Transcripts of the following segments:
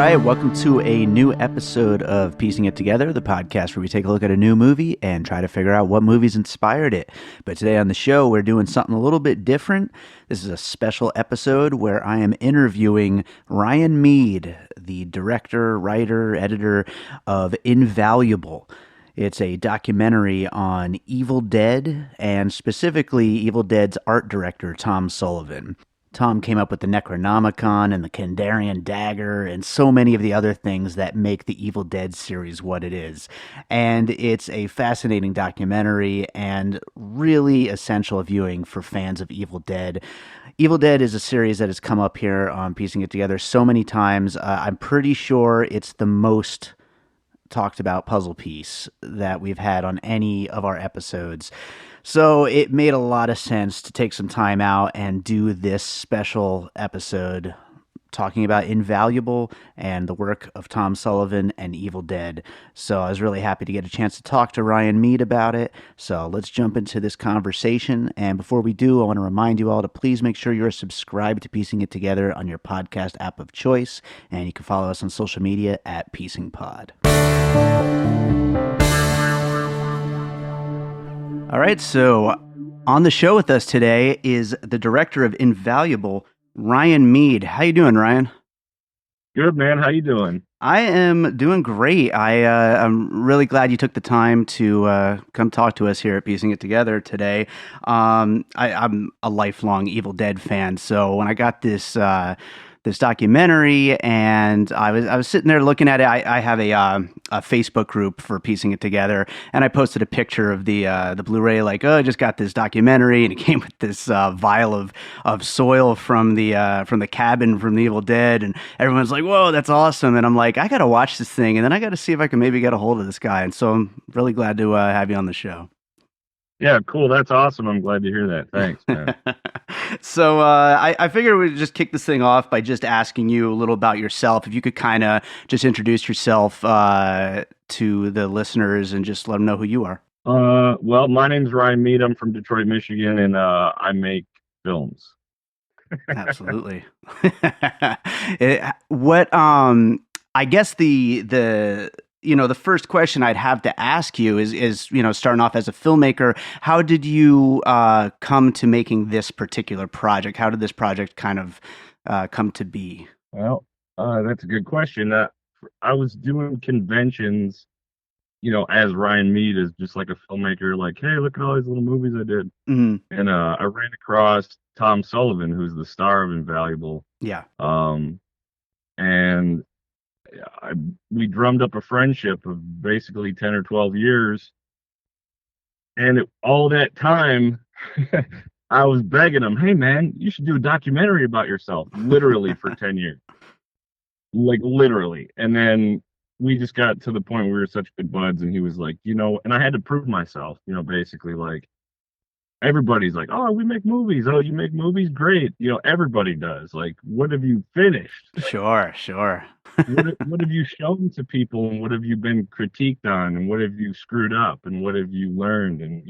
right, welcome to a new episode of Piecing It Together, the podcast where we take a look at a new movie and try to figure out what movies inspired it. But today on the show, we're doing something a little bit different. This is a special episode where I am interviewing Ryan Meade, the director, writer, editor of Invaluable. It's a documentary on Evil Dead, and specifically Evil Dead's art director, Tom Sullivan. Tom came up with the Necronomicon and the Kandarian dagger and so many of the other things that make the Evil Dead series what it is. And it's a fascinating documentary and really essential viewing for fans of Evil Dead. Evil Dead is a series that has come up here on Piecing It Together so many times. I'm pretty sure it's the most talked about puzzle piece that we've had on any of our episodes. So it made a lot of sense to take some time out and do this special episode talking about Invaluable and the work of Tom Sullivan and Evil Dead. So I was really happy to get a chance to talk to Ryan Meade about it. So let's jump into this conversation. And before we do, I want to remind you all to please make sure you're subscribed to Piecing It Together on your podcast app of choice. And you can follow us on social media at PiecingPod. All right, so on the show with us today is the director of Invaluable, Ryan Meade. How you doing, Ryan? Good, man. How you doing? I am doing great. I'm really glad you took the time to come talk to us here at Piecing It Together today. I'm a lifelong Evil Dead fan, so when I got this documentary and I was sitting there looking at it, I have a Facebook group for Piecing It Together, and I posted a picture of the Blu-ray, like, oh, I just got this documentary, and it came with this vial of soil from the cabin from the Evil Dead, and everyone's like, whoa, that's awesome. And I'm like, I gotta watch this thing, and then I gotta see if I can maybe get a hold of this guy. And so I'm really glad to have you on the show. Yeah, cool. That's awesome. I'm glad to hear that. Thanks, man. So I figured we'd just kick this thing off by just asking you a little about yourself. If you could kind of just introduce yourself to the listeners and just let them know who you are. Well, my name's Ryan Meade. I'm from Detroit, Michigan, and I make films. Absolutely. I guess the first question I'd have to ask you is starting off as a filmmaker, how did you come to making this particular project? How did this project kind of come to be? Well, that's a good question. I was doing conventions, as Ryan Meade is just like a filmmaker, like, hey, look at all these little movies I did. Mm-hmm. And I ran across Tom Sullivan, who's the star of Invaluable. Yeah. And we drummed up a friendship of basically 10 or 12 years. And all that time, I was begging him, hey, man, you should do a documentary about yourself, literally for 10 years. Like, literally. And then we just got to the point where we were such good buds, and he was like, and I had to prove myself, basically, like, everybody's like, oh, we make movies. Oh, you make movies? Great. Everybody does. Like, what have you finished? Sure. What have you shown to people, and what have you been critiqued on, and what have you screwed up, and what have you learned? And,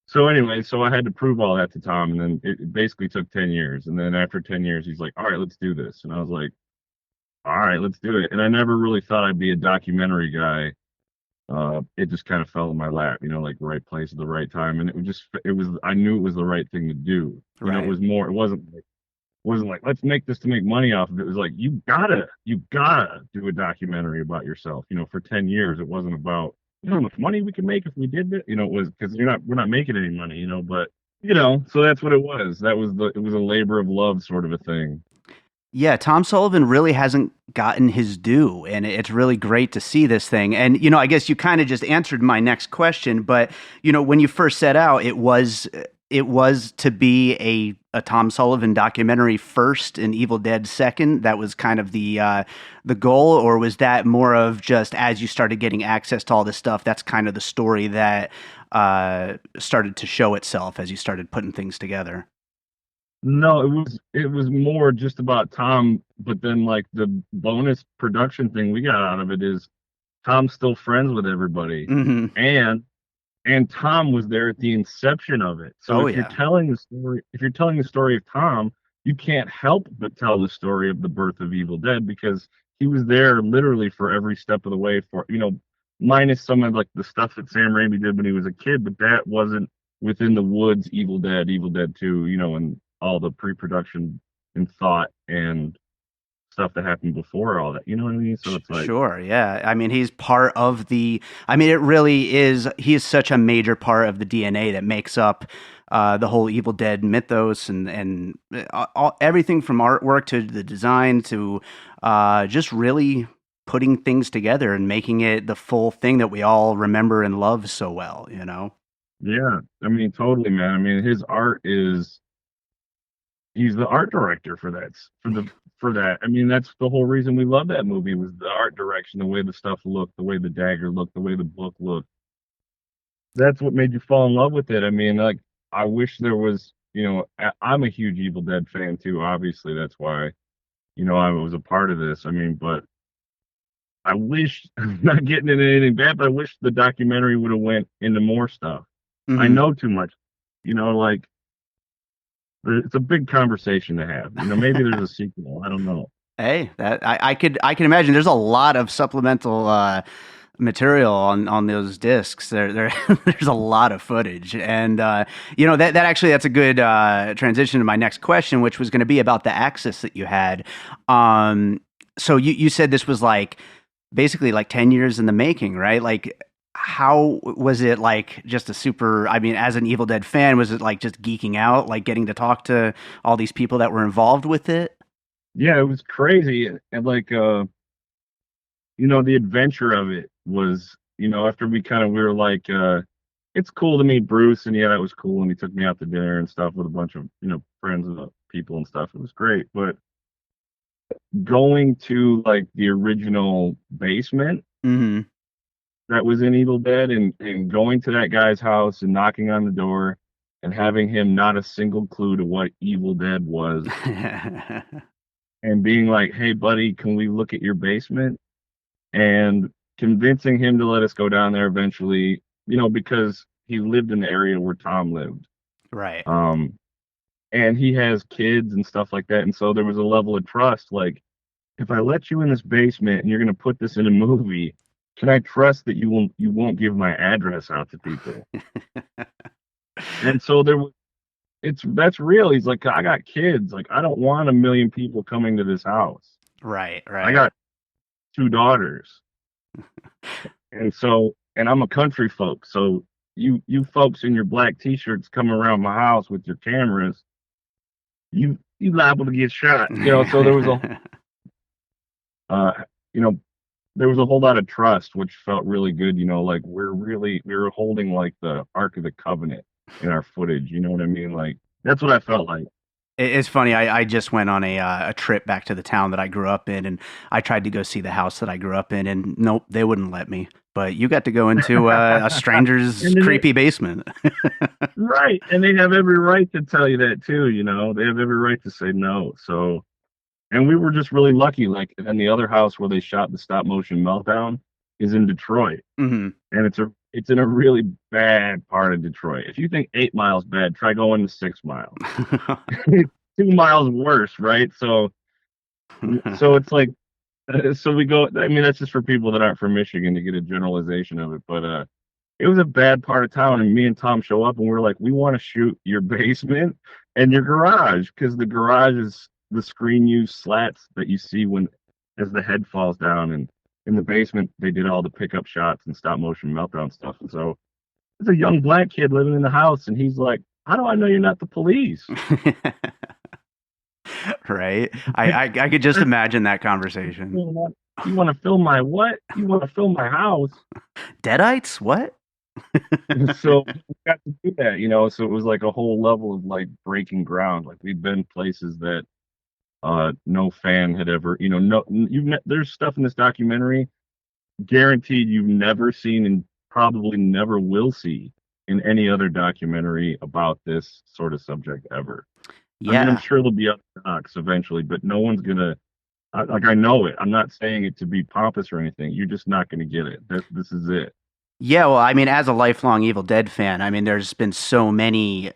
so anyway, so I had to prove all that to Tom, and then it basically took 10 years. And then after 10 years, he's like, all right, let's do this. And I was like, all right, let's do it. And I never really thought I'd be a documentary guy. It just kind of fell in my lap, like the right place at the right time. And I knew it was the right thing to do. Right. It wasn't like, let's make this to make money off of it. It was like, you gotta do a documentary about yourself. For 10 years, it wasn't about, how much money we can make if we did it. It was because we're not making any money, but so that's what it was. It was a labor of love sort of a thing. Yeah, Tom Sullivan really hasn't gotten his due, and it's really great to see this thing. And, I guess you kind of just answered my next question, but, when you first set out, it was to be a Tom Sullivan documentary first and Evil Dead second. That was kind of the goal, or was that more of just as you started getting access to all this stuff, that's kind of the story that started to show itself as you started putting things together? No, it was more just about Tom, but then like the bonus production thing we got out of it is Tom's still friends with everybody. Mm-hmm. And Tom was there at the inception of it. So if you're telling the story of Tom, you can't help but tell the story of the birth of Evil Dead, because he was there literally for every step of the way for, minus some of like the stuff that Sam Raimi did when he was a kid, but that wasn't within the woods Evil Dead 2, and all the pre-production and thought and stuff that happened before all that. You know what I mean? So it's like, Sure, yeah. I mean, he's part of the. I mean, it really is. He is such a major part of the DNA that makes up the whole Evil Dead mythos, and everything from artwork to the design to just really putting things together and making it the full thing that we all remember and love so well. You know. yeah, I mean, totally, man. I mean, his art is he's the art director for that. I mean, that's the whole reason we love that movie was the art direction, the way the stuff looked, the way the dagger looked, the way the book looked. That's what made you fall in love with it. I mean, like I wish there was, I'm a huge Evil Dead fan too. Obviously, that's why, I was a part of this. I mean, but I wish not getting into anything bad, but I wish the documentary would have went into more stuff. I Hmm. know too much, like it's a big conversation to have. Maybe there's a sequel. I don't know. Hey, that I can imagine. There's a lot of supplemental material on those discs. There's a lot of footage, and that actually that's a good transition to my next question, which was going to be about the Axis that you had. So you said this was like basically like 10 years in the making, right? Like. How was it like just a super, I mean, as an Evil Dead fan, was it like just geeking out, like getting to talk to all these people that were involved with it? Yeah, it was crazy, and like the adventure of it was, after we were like, it's cool to meet Bruce, and yeah, that was cool, and he took me out to dinner and stuff with a bunch of friends and people and stuff. It was great, but going to like the original basement Hmm. that was in Evil Dead, and going to that guy's house and knocking on the door and having him not a single clue to what Evil Dead was, and being like, "Hey, buddy, can we look at your basement?" and convincing him to let us go down there eventually, because he lived in the area where Tom lived. Right. Um, and he has kids and stuff like that. And so there was a level of trust. Like, if I let you in this basement and you're going to put this in a movie, can I trust that you won't give my address out to people? And so that's real. He's like, I got kids. Like, I don't want a million people coming to this house. Right, I right. got two daughters. And I'm a country folk. So you folks in your black t-shirts coming around my house with your cameras, you liable to get shot. So uh you know there was a whole lot of trust, which felt really good. Like we were holding like the Ark of the Covenant in our footage. You know what I mean? Like that's what I felt like. It's funny. I just went on a trip back to the town that I grew up in, and I tried to go see the house that I grew up in, and nope, they wouldn't let me. But you got to go into a stranger's And then creepy basement. right, and they have every right to tell you that too. They have every right to say no. So and we were just really lucky. Like, and the other house where they shot the stop motion meltdown is in Detroit, Hmm. and it's in a really bad part of Detroit. If you think 8 miles bad, try going to 6 miles. 2 miles worse, right? So it's like, so we go. I mean, that's just for people that aren't from Michigan to get a generalization of it, but it was a bad part of town, and me and Tom show up, and we're like, we want to shoot your basement and your garage because the garage is the screen use slats that you see when as the head falls down, and in the basement they did all the pickup shots and stop motion meltdown stuff. And so there's a young black kid living in the house, and he's like, "How do I know you're not the police?" Right. I could just imagine that conversation. You want to film my what? You want to film my house? Deadites? What? So we got to do that, so it was like a whole level of like breaking ground. Like we'd been places that no fan had ever, no there's stuff in this documentary guaranteed you've never seen and probably never will see in any other documentary about this sort of subject ever. I mean, I'm Yeah. sure there'll be other docs eventually, but no one's gonna like I know it. I'm not saying it to be pompous or anything. You're just not gonna get it. This is it. Yeah, well, I mean, as a lifelong Evil Dead fan, I mean, there's been so many,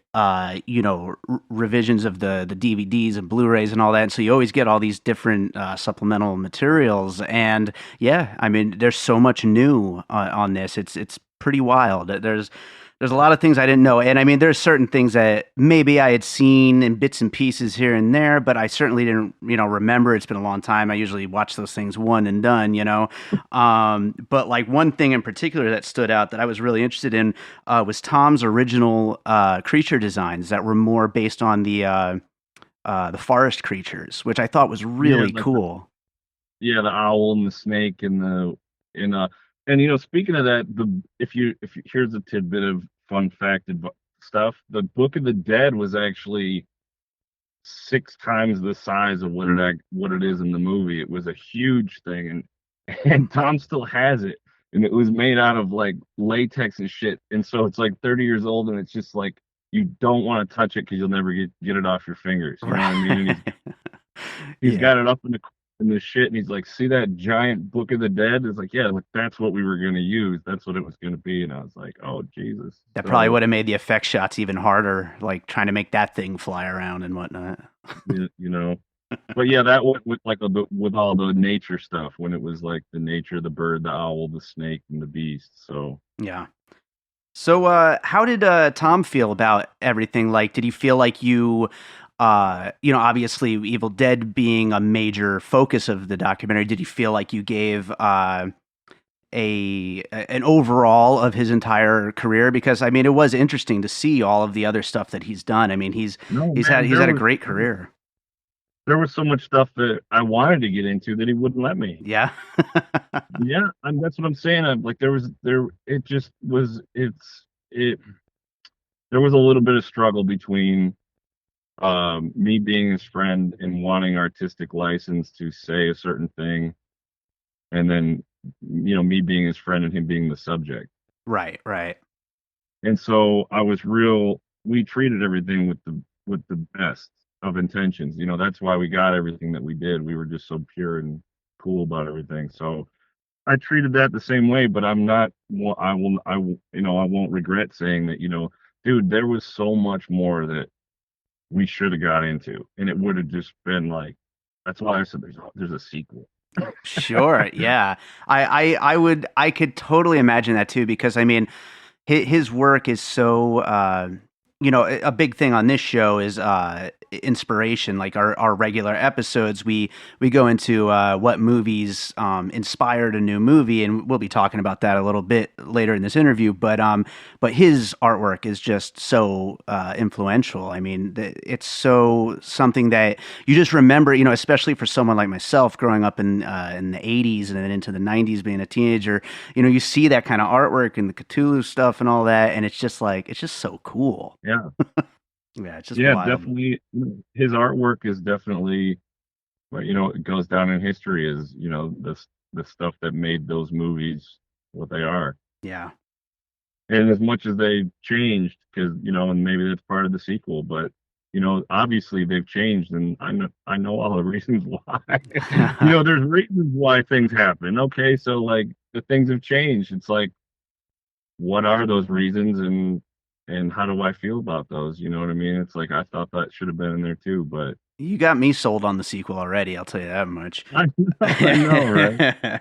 revisions of the DVDs and Blu-rays and all that, and so you always get all these different supplemental materials. And yeah, I mean, there's so much new on this. It's pretty wild. There's a lot of things I didn't know, and I mean, there's certain things that maybe I had seen in bits and pieces here and there, but I certainly didn't, remember. It's been a long time. I usually watch those things one and done. But like one thing in particular that stood out that I was really interested in was Tom's original creature designs that were more based on the forest creatures, which I thought was Yeah, really like cool. the owl and the snake and the and speaking of that, the if you here's a tidbit of fun fact stuff. The Book of the Dead was actually 6 times the size of what it is in the movie. It was a huge thing, and Tom still has it, and it was made out of like latex and shit, and so it's like 30 years old, and it's just like you don't want to touch it because you'll never get it off your fingers. You know what I mean? And Right. he's Yeah. got it up in the shit, and he's like, "See that giant Book of the Dead?" It's like, yeah, like that's what we were gonna use. That's what it was gonna be, and I was like, "Oh Jesus!" That probably So would have made the effect shots even harder, like trying to make that thing fly around and whatnot. you know, but yeah, that went with like with all the nature stuff when it was like the nature, the bird, the owl, the snake, and the beast. So Yeah. So, how did Tom feel about everything? Like, did he feel like obviously Evil Dead being a major focus of the documentary, did he feel like you gave an overall of his entire career? Because I mean, it was interesting to see all of the other stuff that he's done. I mean, no, he's had man, he's had a great career. there was so much stuff that I wanted to get into that he wouldn't let me. Yeah. Yeah, that's what I'm saying. I'm like there it just was it there was a little bit of struggle between me being his friend and wanting artistic license to say a certain thing, and then me being his friend and him being the subject. Right, right. And so I was real. We treated everything with the best of intentions. That's why we got everything that we did. We were just so pure and cool about everything. So I treated that the same way. But I'm not. Well, I won't regret saying that. Dude, there was so much more that we should have got into, and it would have just been like. That's why I said there's a sequel. Sure, yeah. I could totally imagine that too, because I mean, his work is so a big thing on this show is inspiration. Like our regular episodes, we go into what movies inspired a new movie, and we'll be talking about that a little bit later in this interview. But his artwork is just so influential. I mean, it's so something that you just remember, especially for someone like myself growing up in the 80s and then into the 90s being a teenager. You see that kind of artwork and the Cthulhu stuff and all that, and it's just so cool. Yeah, Yeah, it's just yeah, wild. definitely. His artwork is definitely, but it goes down in history as the stuff that made those movies what they are. Yeah. And as much as they changed, because and maybe that's part of the sequel, but obviously they've changed, and I know all the reasons why. There's reasons why things happen. Okay, so like the things have changed. It's like, what are those reasons, and how do I feel about those? You know what I mean? It's like I thought that should have been in there too, but You got me sold on the sequel already, I'll tell you that much. I know,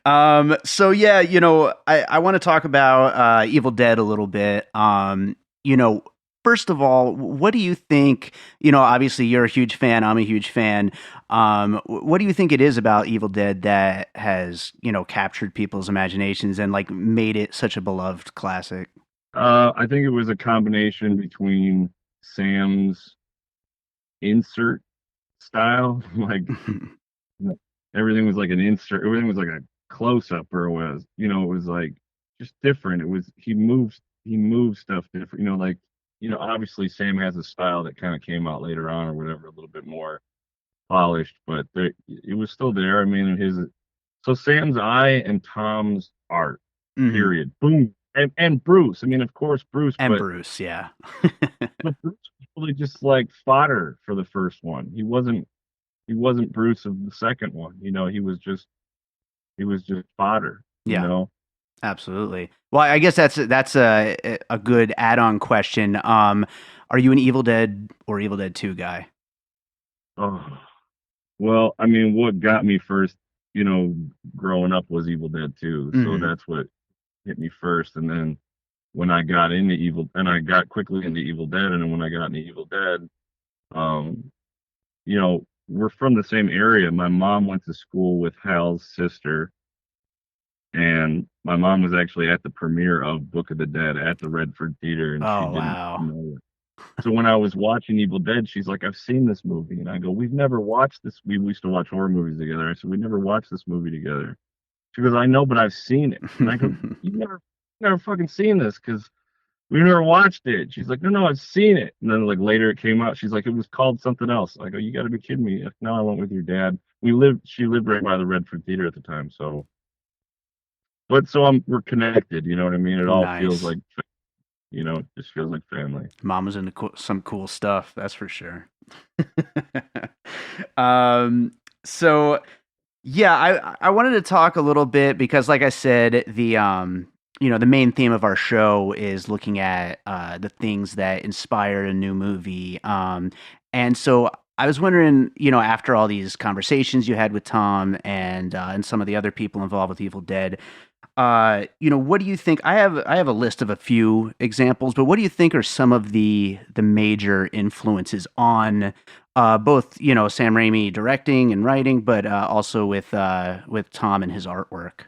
right? So yeah, I want to talk about Evil Dead a little bit. You know, first of all, what do you think? Obviously you're a huge fan, I'm a huge fan. What do you think it is about Evil Dead that has, captured people's imaginations and like made it such a beloved classic? I think it was a combination between Sam's insert style, like everything was like an insert, everything was like a close up, or it was like just different. It was he moved stuff different, like obviously Sam has a style that kind of came out later on or whatever, a little bit more polished, but it was still there. I mean, so Sam's eye and Tom's art, Hmm. period. Boom. And Bruce. I mean, of course, Bruce, And but Bruce, yeah. Bruce was really just like fodder for the first one. He wasn't Bruce of the second one. He was just fodder, you Yeah. know. Absolutely. Well, I guess that's a good add-on question. Are you an Evil Dead or Evil Dead 2 guy? Oh, well, I mean, what got me first, you know, growing up was Evil Dead 2. So Hmm. that's what hit me first. And then when I got into and I got quickly into Evil Dead, and then when I got into Evil Dead, um, we're from the same area. My mom went to school with Hal's sister, and my mom was actually at the premiere of Book of the Dead at the Redford Theater, and she Oh, didn't wow. know it. So when I was watching Evil Dead, she's like, "I've seen this movie," and I go, "We've never watched this. We used to watch horror movies together." I said, "We never watched this movie together." She goes, "I know, but I've seen it." And I go, "You've never fucking seen this because we never watched it." She's like, "No, no, I've seen it." And then like later it came out. She's like, "It was called something else." I go, "You got to be kidding me!" No, I went with your dad. She lived right by the Redford Theater at the time, so. But so we're connected. You know what I mean? It all feels Nice. like, it just feels like family. Mom was into some cool stuff, that's for sure. um, so yeah, I wanted to talk a little bit because, like I said, the main theme of our show is looking at the things that inspired a new movie. And so I was wondering, after all these conversations you had with Tom and some of the other people involved with Evil Dead, what do you think? I have a list of a few examples, but what do you think are some of the major influences on both Sam Raimi directing and writing, but also with Tom and his artwork?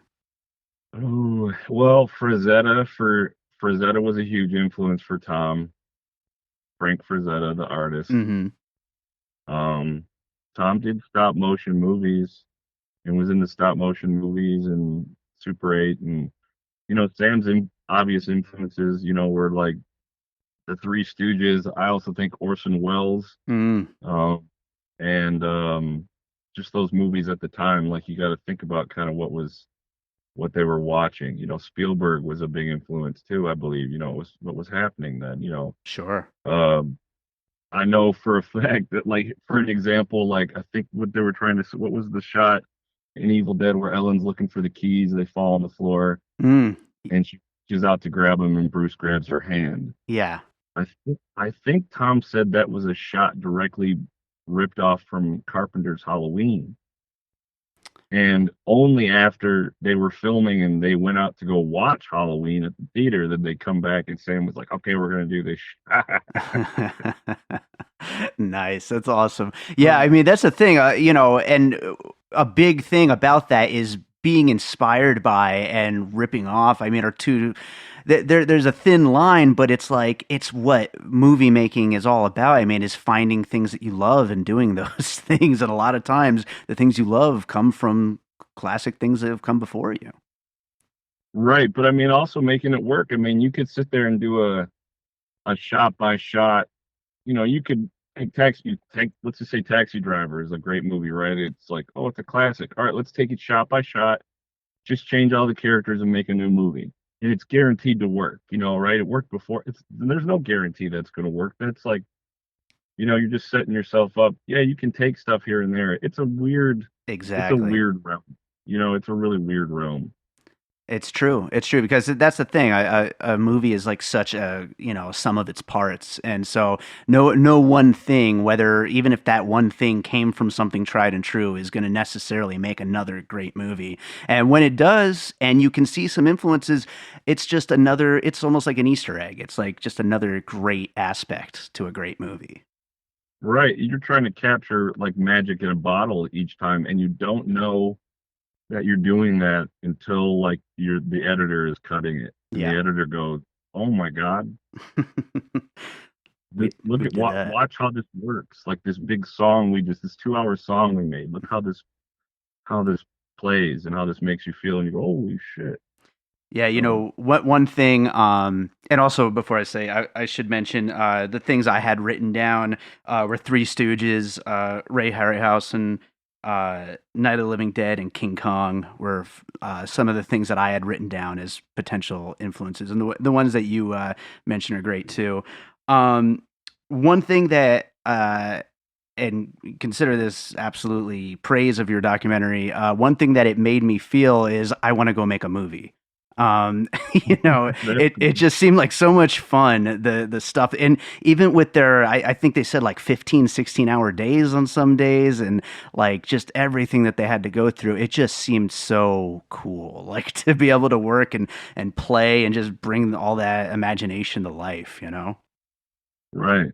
Oh, well, Frazetta was a huge influence for Tom. Frank Frazetta, the artist. Hmm. Um, Tom did stop motion movies and was in the stop motion movies and Super 8, and Sam's obvious influences, were like the Three Stooges. I also think Orson Welles, Mm, um, and just those movies at the time. Like you got to think about kind of what they were watching. Spielberg was a big influence too, I believe. Was what was happening then. sure. Um, I know for a fact that, like, for an example, like I think what they were trying to, what was the shot in Evil Dead where Ellen's looking for the keys, they fall on the floor, Mm, and she's out to grab them, and Bruce grabs her hand. yeah. I think Tom said that was a shot directly ripped off from Carpenter's Halloween. And only after they were filming and they went out to go watch Halloween at the theater did they come back and Sam was like, "Okay, we're gonna do this." Nice. That's awesome. Yeah, I mean that's the thing, and a big thing about that is being inspired by and ripping off. I mean, are two there's a thin line, but it's like it's what movie making is all about. I mean, is finding things that you love and doing those things, and a lot of times the things you love come from classic things that have come before you. Right, but I mean, also making it work. I mean, you could sit there and do a shot by shot. You could take let's just say Taxi Driver is a great movie, right? It's like, oh, it's a classic. All right, let's take it shot by shot. Just change all the characters and make a new movie, and it's guaranteed to work. Right? It worked before. There's no guarantee that's going to work. That's like, you're just setting yourself up. Yeah, you can take stuff here and there. It's a Exactly. weird realm. It's a really weird realm. It's true. It's true because that's the thing. A movie is like such a sum of its parts, and so no one thing, whether even if that one thing came from something tried and true, is going to necessarily make another great movie. And when it does, and you can see some influences, it's just another. It's almost like an Easter egg. It's like just another great aspect to a great movie. Right. You're trying to capture like magic in a bottle each time, and you don't know that you're doing that until like the editor is cutting it, and the Yeah, editor goes, "Oh my God, look we at did that. watch how this works! Like this big song this 2 hour song we made. Look how this plays and how this makes you feel." And you go, "Holy shit!" Yeah, So what one thing, and also before I say, I should mention the things I had written down were Three Stooges, Ray Harryhausen, Night of the Living Dead, and King Kong were some of the things that I had written down as potential influences, and the ones that you mentioned are great too. Um, One thing that and consider this absolutely praise of your documentary. One thing that it made me feel is I want to go make a movie. You know, That's it just seemed like so much fun, the stuff. And even with their, I think they said like 15, 16 hour days on some days, and like just everything that they had to go through, it just seemed so cool. Like to be able to work and play and just bring all that imagination to life, you know? right.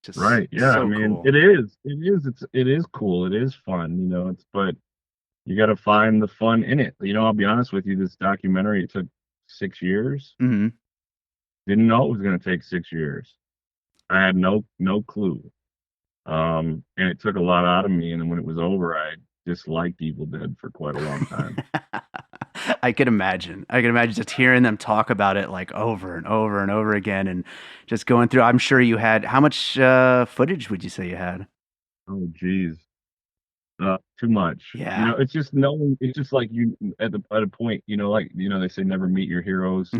Just Right. Yeah. I so mean, cool. it is. It is cool. It is fun. But you got to find the fun in it. I'll be honest with you. This documentary, it took 6 years. Hmm. Didn't know it was going to take 6 years. I had no clue. And it took a lot out of me. And then when it was over, I disliked Evil Dead for quite a long time. I could imagine. I could imagine just hearing them talk about it like over and over and over again and just going through. I'm sure you had, how much footage would you say you had? Oh, geez. Too much. Yeah. It's just knowing. It's just like you at a point. Like they say, never meet your heroes.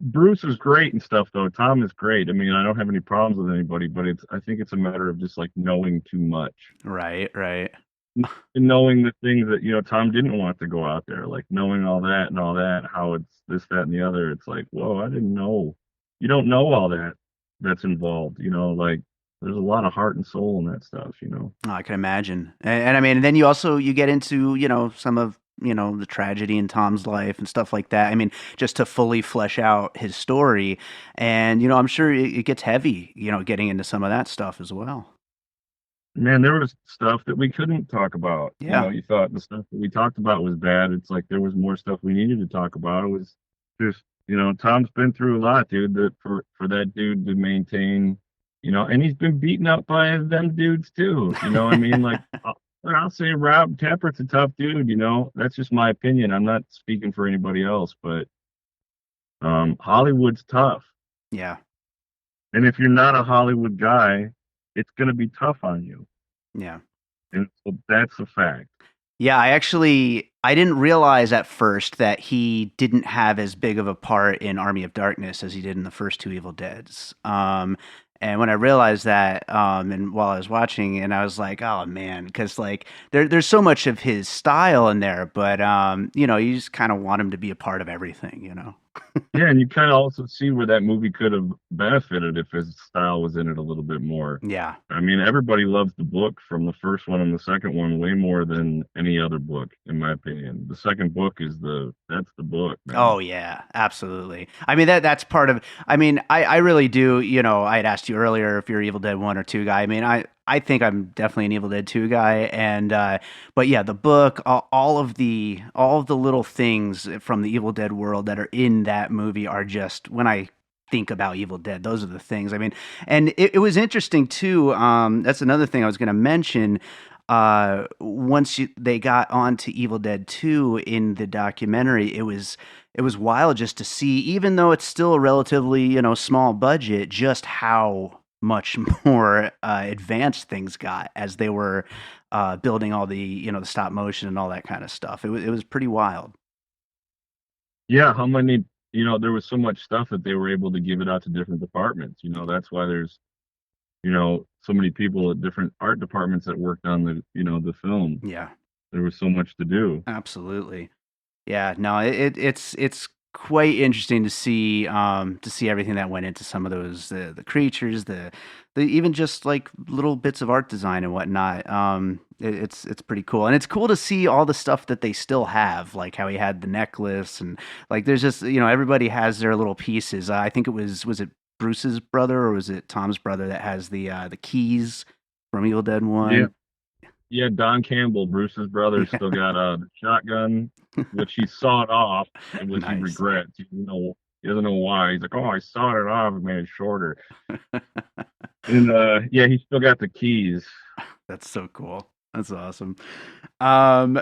Bruce is great and stuff, though. Tom is great. I mean, I don't have any problems with anybody, but I think it's a matter of just like knowing too much. Right, right. And knowing the things that Tom didn't want to go out there, like knowing all that, how it's this, that, and the other. It's like, whoa, I didn't know. You don't know all that that's involved. Like there's a lot of heart and soul in that stuff. Oh, I can imagine. And I mean, and then you also you get into, some of, the tragedy in Tom's life and stuff like that. I mean, just to fully flesh out his story. And, I'm sure it gets heavy, getting into some of that stuff as well. Man, there was stuff that we couldn't talk about. Yeah. You thought the stuff that we talked about was bad. It's like there was more stuff we needed to talk about. It was just, Tom's been through a lot, dude. That for that dude to maintain, and he's been beaten up by them dudes too. I mean, like I'll say Rob Tappert's a tough dude. That's just my opinion. I'm not speaking for anybody else, but Hollywood's tough, Yeah. and if you're not a Hollywood guy, it's gonna be tough on you. Yeah. And so that's a fact. Yeah, I didn't realize at first that he didn't have as big of a part in Army of Darkness as he did in the first two Evil Deads. And when I realized that, and while I was watching, and I was like, oh man, because like there's so much of his style in there, but you just kind of want him to be a part of everything. Yeah, and you kind of also see where that movie could have benefited if his style was in it a little bit more. Yeah. I mean, everybody loves the book from the first one and the second one way more than any other book, in my opinion. The second book that's the book, man. Oh yeah, absolutely. I mean that's part of. I mean, I really do. I had asked you earlier if you're Evil Dead 1 or 2 guy. I mean, I think I'm definitely an Evil Dead 2 guy, and but yeah, the book, all of the little things from the Evil Dead world that are in that movie are just when I think about Evil Dead, those are the things. I mean, and it was interesting too. That's another thing I was going to mention. Once they got onto Evil Dead 2 in the documentary, it was wild just to see, even though it's still a relatively small budget, just how much more advanced things got as they were building all the stop motion and all that kind of stuff. It was pretty wild. Yeah, how many? There was so much stuff that they were able to give it out to different departments. That's why there's so many people at different art departments that worked on the film. Yeah, There was so much to do. absolutely. Yeah, no, it's quite interesting to see everything that went into some of those the creatures, the even just like little bits of art design and whatnot. It's pretty cool, and it's cool to see all the stuff that they still have, like how he had the necklace, and like there's just everybody has their little pieces. I think it was it Bruce's brother or was it Tom's brother that has the keys from Evil Dead Yeah, 1? yeah. Don Campbell, Bruce's brother, still got the shotgun, which he sawed off, and which he Nice. regrets. He doesn't know why. He's like, "Oh, I sawed it off and made it shorter." And yeah, he still got the keys. That's so cool. That's awesome. Um,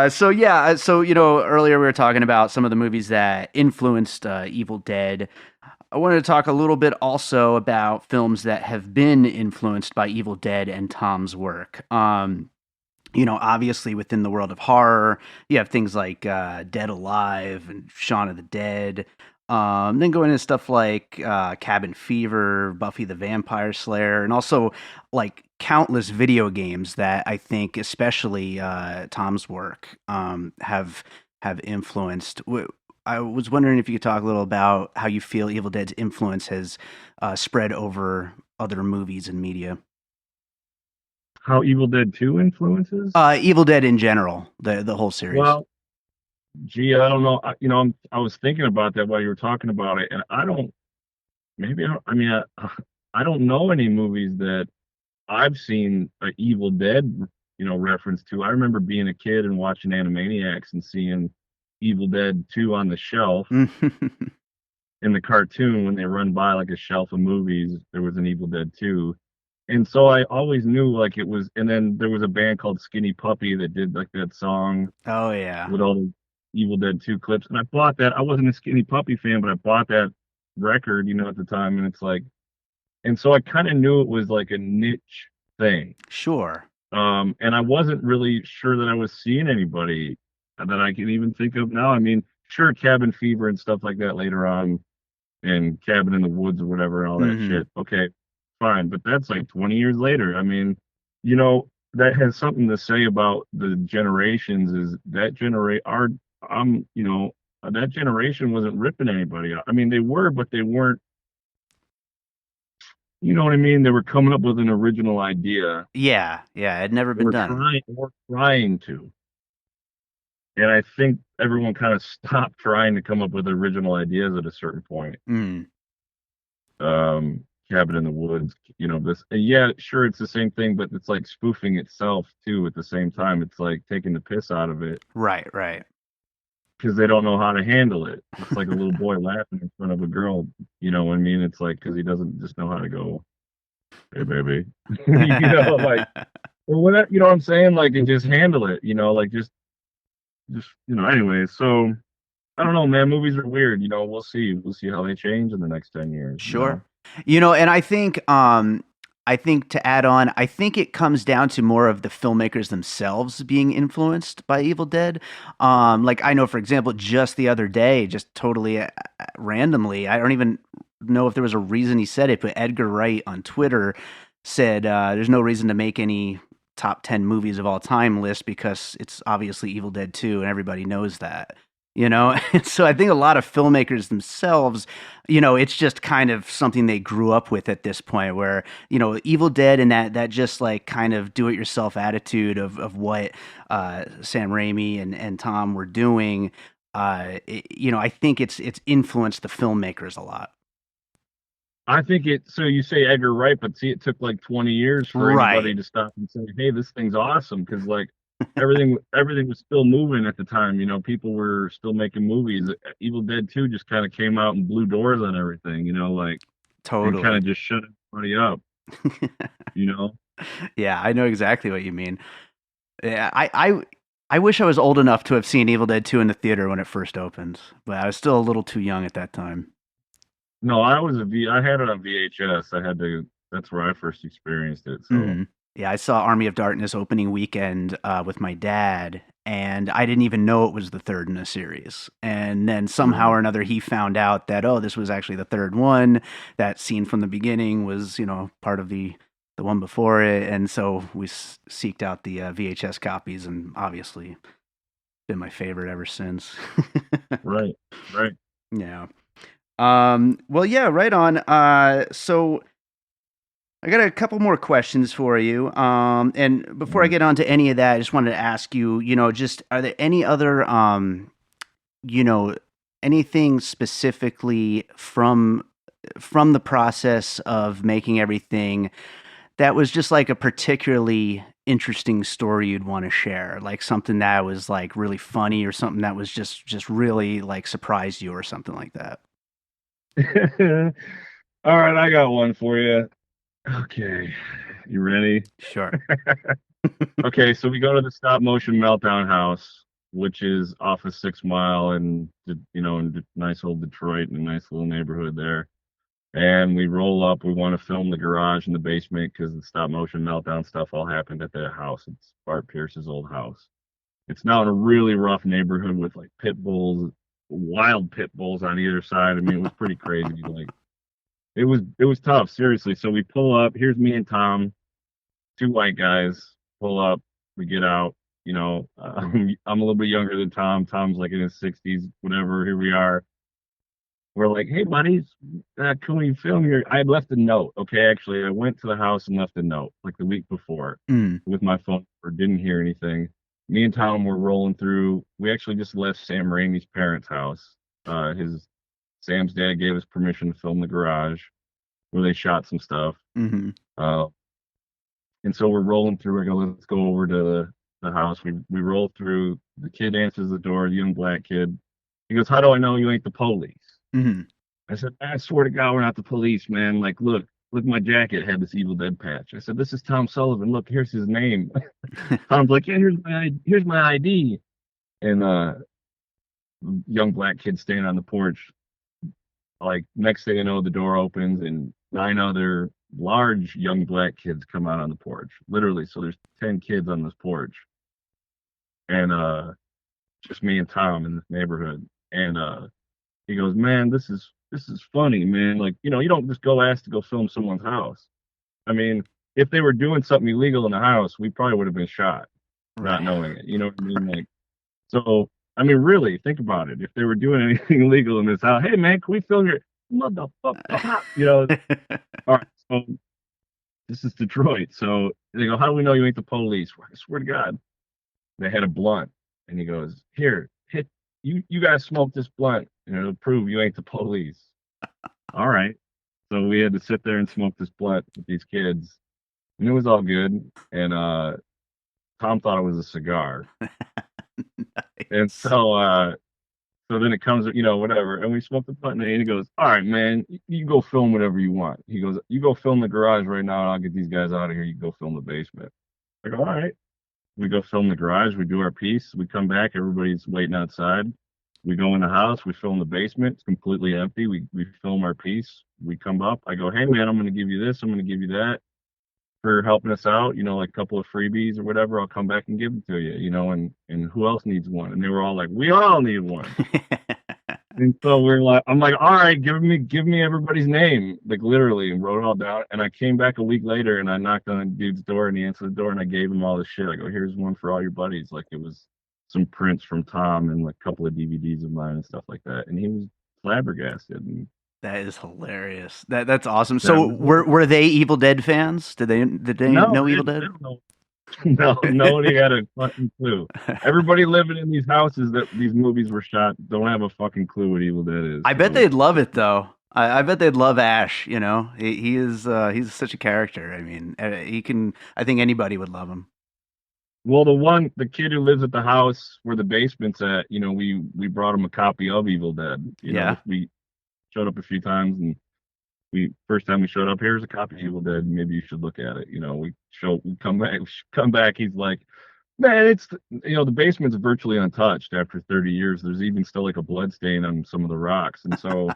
so yeah, so earlier we were talking about some of the movies that influenced Evil Dead. I wanted to talk a little bit also about films that have been influenced by Evil Dead and Tom's work. Obviously within the world of horror, you have things like Dead Alive and Shaun of the Dead. Then going into stuff like Cabin Fever, Buffy the Vampire Slayer, and also like countless video games that I think, especially Tom's work, have influenced. I was wondering if you could talk a little about how you feel Evil Dead's influence has spread over other movies and media. How Evil Dead 2 influences? Evil Dead in general, the whole series. Well, gee, I don't know. I was thinking about that while you were talking about it, and I don't. Maybe I mean, I don't know any movies that I've seen a Evil Dead, reference to. I remember being a kid and watching Animaniacs and seeing Evil Dead 2 on the shelf in the cartoon when they run by like a shelf of movies. There was an Evil Dead 2. And so I always knew like it was, and then there was a band called Skinny Puppy that did like that song Oh yeah. with all the Evil Dead 2 clips. And I bought that. I wasn't a Skinny Puppy fan, but I bought that record, at the time. And it's like, and so I kind of knew it was like a niche thing. Sure. And I wasn't really sure that I was seeing anybody that I can even think of now. I mean, sure, Cabin Fever and stuff like that later on, and Cabin in the Woods or whatever, and all that Hmm. shit. Okay, fine, but that's like 20 years later. I mean, that has something to say about the generations. Is that that generation wasn't ripping anybody out. I mean, they were, but they weren't. You know what I mean? They were coming up with an original idea. Yeah, yeah, it had never been done. Or trying to. And I think everyone kind of stopped trying to come up with original ideas at a certain point. Mm. Cabin in the Woods, this, yeah, sure, it's the same thing, but it's like spoofing itself too at the same time. It's like taking the piss out of it Right, right. because they don't know how to handle it. It's like a little boy laughing in front of a girl, you know what I mean? It's like, because he doesn't just know how to go, hey, baby, like, or whatever, you know what I'm saying? Like, and just handle it, like, anyway. So I don't know, man. Movies are weird. We'll see. We'll see how they change in the next 10 years. Sure. And I think to add on, I think it comes down to more of the filmmakers themselves being influenced by Evil Dead. Like I know, for example, just the other day, just totally randomly, I don't even know if there was a reason he said it, but Edgar Wright on Twitter said there's no reason to make any top 10 movies of all time list because it's obviously Evil Dead 2 and everybody knows that. And so I think a lot of filmmakers themselves, it's just kind of something they grew up with at this point where, Evil Dead and that just like kind of do it yourself attitude of what Sam Raimi and Tom were doing. I think it's influenced the filmmakers a lot. I think so you say Edgar Wright, but see, it took like 20 years for anybody Right. to stop and say, "Hey, this thing's awesome," because like everything was still moving at the time. People were still making movies. Evil Dead 2 just kind of came out and blew doors on everything. Like, and kind Totally. of just shut everybody up. You know, Yeah, I know exactly what you mean. Yeah, I wish I was old enough to have seen Evil Dead 2 in the theater when it first opened, but I was still a little too young at that time. no, I had it on VHS. I had to. That's where I first experienced it. So Hmm. Yeah, I saw Army of Darkness opening weekend with my dad, and I didn't even know it was the third in a series. And then somehow right. or another, he found out that this was actually the third one. That scene from the beginning was part of the one before it, and so we seeked out the VHS copies, and obviously been my favorite ever since. Right. Right. Yeah. Well, yeah, right on. So I got a couple more questions for you. And before I Right. get on to any of that, I just wanted to ask you, just are there any other, you know, anything specifically from the process of making everything that was just like a particularly interesting story you'd want to share, like something that was like really funny or something that was just really like surprised you or something like that. All right, I got one for you. Okay, you ready? Sure. Okay, so we go to the stop motion meltdown house, which is off of 6 Mile and in nice old Detroit, in a nice little neighborhood there. And we roll up. We want to film the garage and the basement because the stop motion meltdown stuff all happened at that house. It's Bart Pierce's old house. It's now in a really rough neighborhood with like pit bulls, wild pit bulls on either side. I mean, it was pretty crazy. Like it was tough, seriously. So we pull up. Here's me and Tom. two white guys pull up. We get out. I'm a little bit younger than Tom. Tom's like in his 60s, whatever. Here we are. We're like, hey, buddies, can we film your? I had left a note. Okay, actually, I went to the house and left a note like the week before Mm. with my phone, or didn't hear anything. Me and Tom were rolling through. We actually just left Sam Raimi's parents' house. His Sam's dad gave us permission to film the garage where they shot some stuff. Hmm. Uh, and so we're rolling through. I go, let's go over to the house. We roll through. The kid answers the door, the young black kid. He goes, how do I know you ain't the police? Hmm. I said, I swear to God, we're not the police, man. Like, look, my jacket had this Evil Dead patch. I said, this is Tom Sullivan. Look, here's his name. Tom's like, yeah, here's my ID. And young black kid standing on the porch. Like, next thing I know, the door opens and nine other large young black kids come out on the porch. Literally, so there's 10 kids on this porch, and just me and Tom in this neighborhood. And he goes, man, this is funny, man. Like, you don't just go ask to go film someone's house. I mean, if they were doing something illegal in the house, we probably would have been shot, not Right. knowing it. You know what I mean? Like, so I mean, really, think about it. If they were doing anything illegal in this house, hey man, can we film your motherfucker? All right. So this is Detroit. So they go, how do we know you ain't the police? I swear to God, they had a blunt, and he goes, here, hit you guys smoke this blunt, and it'll prove you ain't the police. All right. So we had to sit there and smoke this blunt with these kids, and it was all good. And Tom thought it was a cigar, and Nice. so then it comes, whatever, and we smoked the blunt, and he goes, "All right, man, you go film whatever you want." He goes, "You go film the garage right now, and I'll get these guys out of here. You go film the basement." I go, "All right." We go film the garage. We do our piece. We come back. Everybody's waiting outside. We go in the house. We film the basement. It's completely empty. We film our piece. We come up. I go, hey man, I'm going to give you this. I'm going to give you that for helping us out. Like a couple of freebies or whatever. I'll come back and give them to you. And who else needs one? And they were all like, we all need one. And so I'm like, all right, give me everybody's name, like literally, and wrote it all down. And I came back a week later and I knocked on the dude's door and he answered the door and I gave him all this shit. I go, here's one for all your buddies. Like it was some prints from Tom and like a couple of DVDs of mine and stuff like that. And he was flabbergasted. And That is hilarious. That's awesome. that So was it. were they Evil Dead fans? Did they No, know Evil they Dead? don't know. No, nobody had a fucking clue. Everybody living in these houses that these movies were shot don't have a fucking clue what Evil Dead is. I bet So they'd love it though. I bet they'd love Ash. He is he's such a character. I mean, he can. I think anybody would love him. well, the kid who lives at the house where the basement's at, we brought him a copy of Evil Dead. Yeah. We showed up a few times, and we first time we showed up, here's a copy of Evil Dead. Maybe you should look at it. We come back. He's like, man, the basement's virtually untouched after 30 years. There's even still like a blood stain on some of the rocks, and so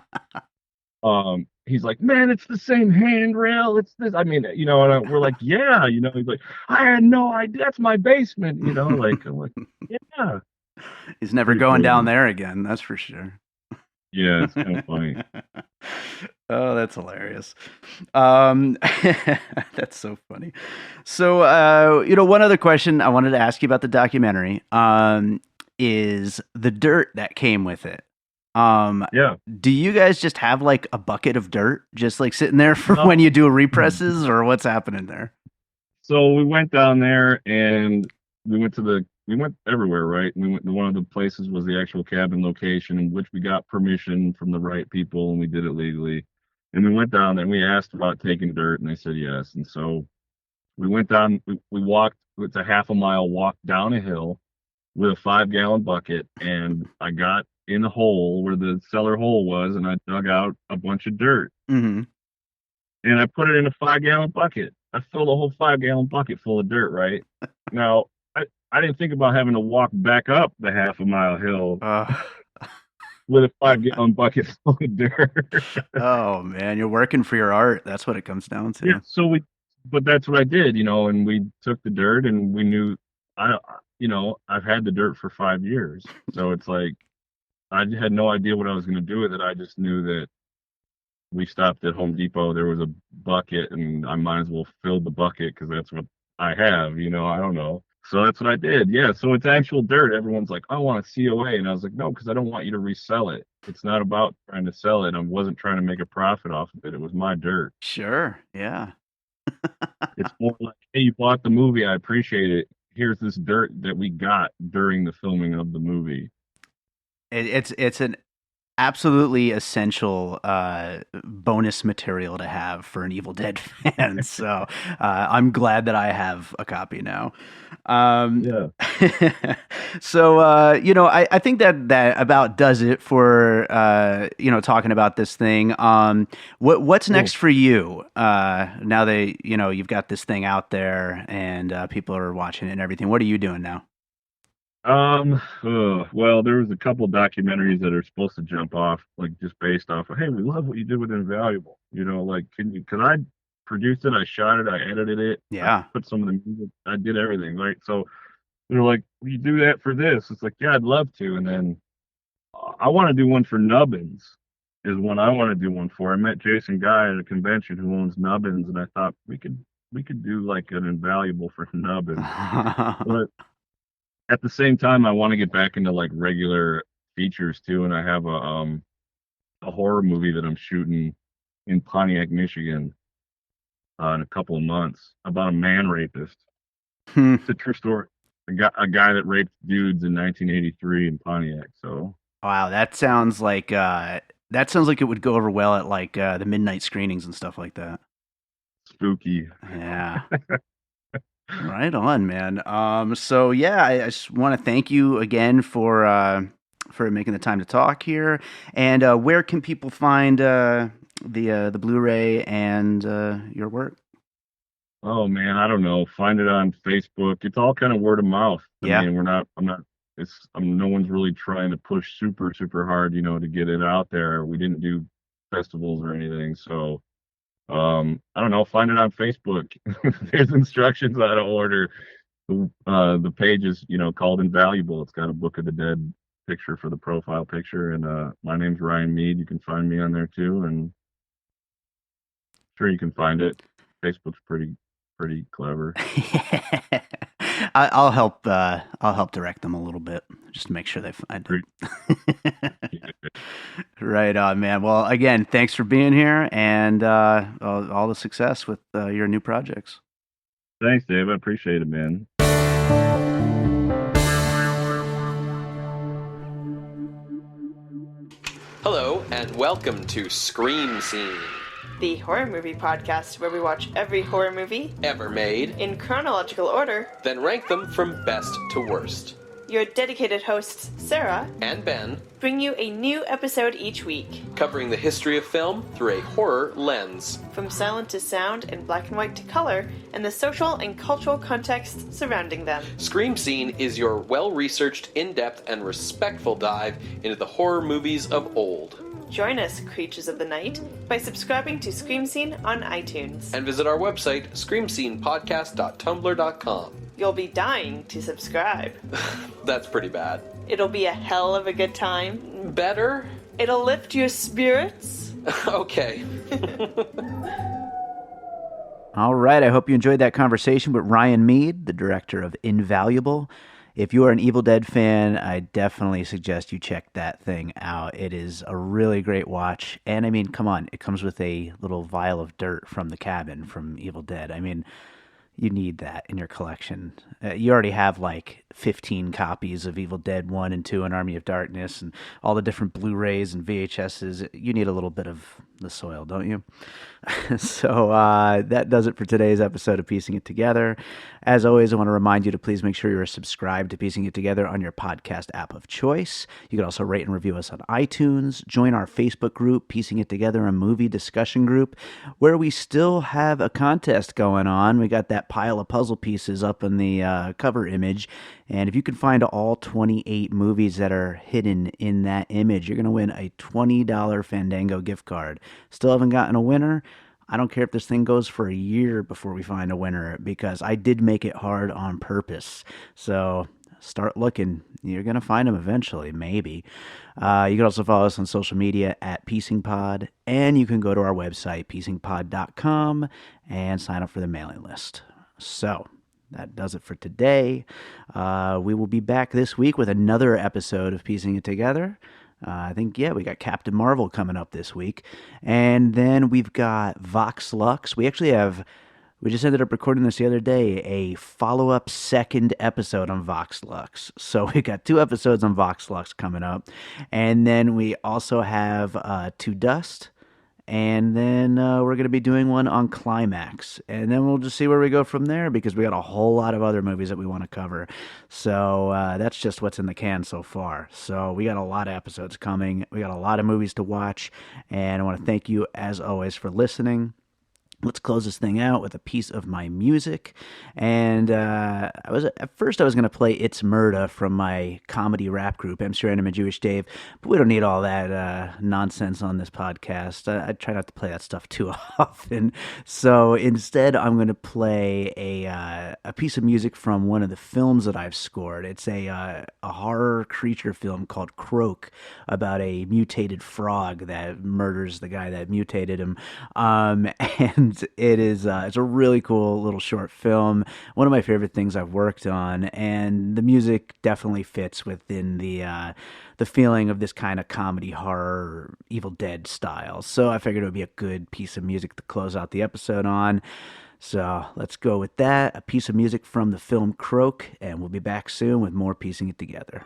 he's like, man, it's the same handrail. It's this. I mean, we're like, yeah, he's like, I had no idea. That's my basement. Like, I'm like, yeah, He's never pretty going down crazy. there again. That's for sure. Yeah, it's kind of funny. Oh, that's hilarious. That's so funny. So, one other question I wanted to ask you about the documentary is the dirt that came with it. Um, Yeah. do you guys just have like a bucket of dirt just like sitting there for when No. you do represses, or what's happening there? So we went down there and we went everywhere, right? We went to one of the places was the actual cabin location in which we got permission from the right people and we did it legally. And we went down there and we asked about taking dirt and they said yes. And so we went down, we walked, it's a half a mile walk down a hill with a 5 gallon bucket. And I got in the hole where the cellar hole was and I dug out a bunch of dirt Hmm. and I put it in a 5 gallon bucket. I filled a whole 5 gallon bucket full of dirt, right? Now, I didn't think about having to walk back up the half a mile hill Uh, with a 5 gallon bucket full of dirt. oh man, you're working for your art. That's what it comes down Yeah, to. but that's what I did, and we took the dirt and we knew, I, I've had the dirt for 5 years. So it's like, I had no idea what I was going to do with it. I just knew that we stopped at Home Depot. There was a bucket and I might as well fill the bucket because that's what I have, I don't know. So that's what I did. Yeah. So it's actual dirt. Everyone's like, I want a COA. And I was like, no, because I don't want you to resell it. It's not about trying to sell it. I wasn't trying to make a profit off of it. It was my dirt. Sure. Yeah. It's more like, hey, you bought the movie. I appreciate it. Here's this dirt that we got during the filming of the movie. It's an absolutely essential bonus material to have for an Evil Dead fan. So I'm glad that I have a copy now. Um, Yeah. so I think that about does it for talking about this thing. What's Cool. next for you now that you've got this thing out there and people are watching it and everything? What are you doing now? Well, there was a couple documentaries that are supposed to jump off, like just based off of, hey, we love what you did with Invaluable. Like, cause I produced it, I shot it, I edited it, I Yeah. put some of the music, I did everything, right? So they're like, will you do that for this? It's like, yeah, I'd love to. And then I want to do one for Nubbins is one I want to do one for. I met Jason Guy at a convention who owns Nubbins, and I thought we could do like an Invaluable for Nubbins. But at the same time, I want to get back into like regular features too, and I have a horror movie that I'm shooting in Pontiac, Michigan, in a couple of months about a man rapist. It's a true story. A guy that raped dudes in 1983 in Pontiac. So Wow, that sounds like it would go over well at like the midnight screenings and stuff like that. spooky. Yeah. Right on, man. So yeah, I just want to thank you again for making the time to talk here. And where can people find the Blu-ray and your work? Oh man, I don't know. Find it on Facebook. It's all kind of word of mouth. I Yeah. mean, I'm not. No one's really trying to push super super hard, to get it out there. We didn't do festivals or anything, so I don't know. Find it on Facebook. There's instructions on how to order. The page is, called Invaluable. It's got a Book of the Dead picture for the profile picture, and my name's Ryan Meade. You can find me on there too, and sure you can find it. Facebook's pretty clever. I'll help. I'll help direct them a little bit, just to make sure they find Pretty, it. Right on, man. Well, again, thanks for being here, and all the success with your new projects. Thanks, Dave. I appreciate it, man. Hello, and welcome to Scream Scene, the horror movie podcast where we watch every horror movie ever made, in chronological order, then rank them from best to worst. Your dedicated hosts, Sarah And Ben, bring you a new episode each week. covering the history of film through a horror lens. From silent to sound and black and white to color, and the social and cultural context surrounding them. Scream Scene is your well-researched, in-depth, and respectful dive into the horror movies of old. Join us, creatures of the night, by subscribing to Scream Scene on iTunes. And visit our website, screamscenepodcast.tumblr.com. You'll be dying to subscribe. That's pretty bad. It'll be a hell of a good time. Better? It'll lift your spirits. Okay. All right. I hope you enjoyed that conversation with Ryan Meade, the director of Invaluable. If you are an Evil Dead fan, I definitely suggest you check that thing out. It is a really great watch. And I mean, come on, it comes with a little vial of dirt from the cabin from Evil Dead. I mean, you need that in your collection. You already have like 15 copies of Evil Dead 1 and 2 and Army of Darkness and all the different Blu-rays and VHSs. You need a little bit of the soil, don't you? So that does it for today's episode of Piecing It Together. As always, I want to remind you to please make sure you're subscribed to Piecing It Together on your podcast app of choice. You can also rate and review us on iTunes. Join our Facebook group, Piecing It Together, a movie discussion group, where we still have a contest going on. We got that pile of puzzle pieces up in the cover image. And if you can find all 28 movies that are hidden in that image, you're going to win a $20 Fandango gift card. Still haven't gotten a winner. I don't care if this thing goes for a year before we find a winner, because I did make it hard on purpose. So start looking. You're going to find them eventually, maybe. You can also follow us on social media at PiecingPod, and you can go to our website, piecingpod.com, and sign up for the mailing list. So that does it for today. We will be back this week with another episode of Piecing It Together. I think, we got Captain Marvel coming up this week. And then we've got Vox Lux. We just ended up recording this the other day, a follow-up second episode on Vox Lux. So we got 2 episodes on Vox Lux coming up. And then we also have To Dust. And then we're going to be doing one on Climax. And then we'll just see where we go from there, because we got a whole lot of other movies that we want to cover. So that's just what's in the can so far. So we got a lot of episodes coming. We got a lot of movies to watch. And I want to thank you, as always, for listening. Let's close this thing out with a piece of my music. And at first I was going to play It's Murda from my comedy rap group, MC Random and Jewish Dave, but we don't need all that nonsense on this podcast. I try not to play that stuff too often. So instead I'm going to play a piece of music from one of the films that I've scored. It's a horror creature film called Croak, about a mutated frog that murders the guy that mutated him. And it's a really cool little short film. One of my favorite things I've worked on, and the music definitely fits within the feeling of this kind of comedy horror Evil Dead style. So I figured it would be a good piece of music to close out the episode on. So let's go with that. A piece of music from the film Croak, and we'll be back soon with more Piecing It Together.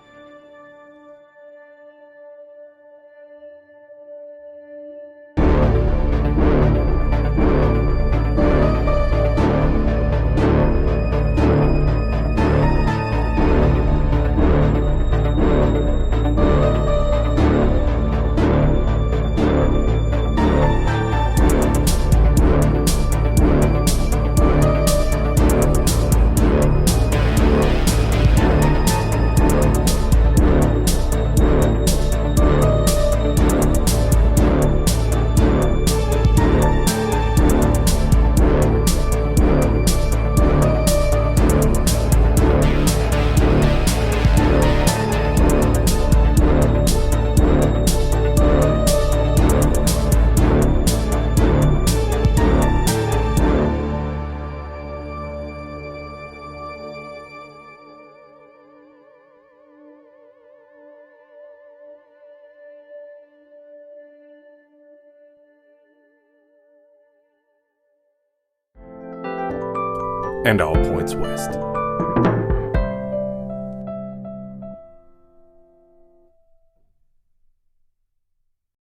And all points west.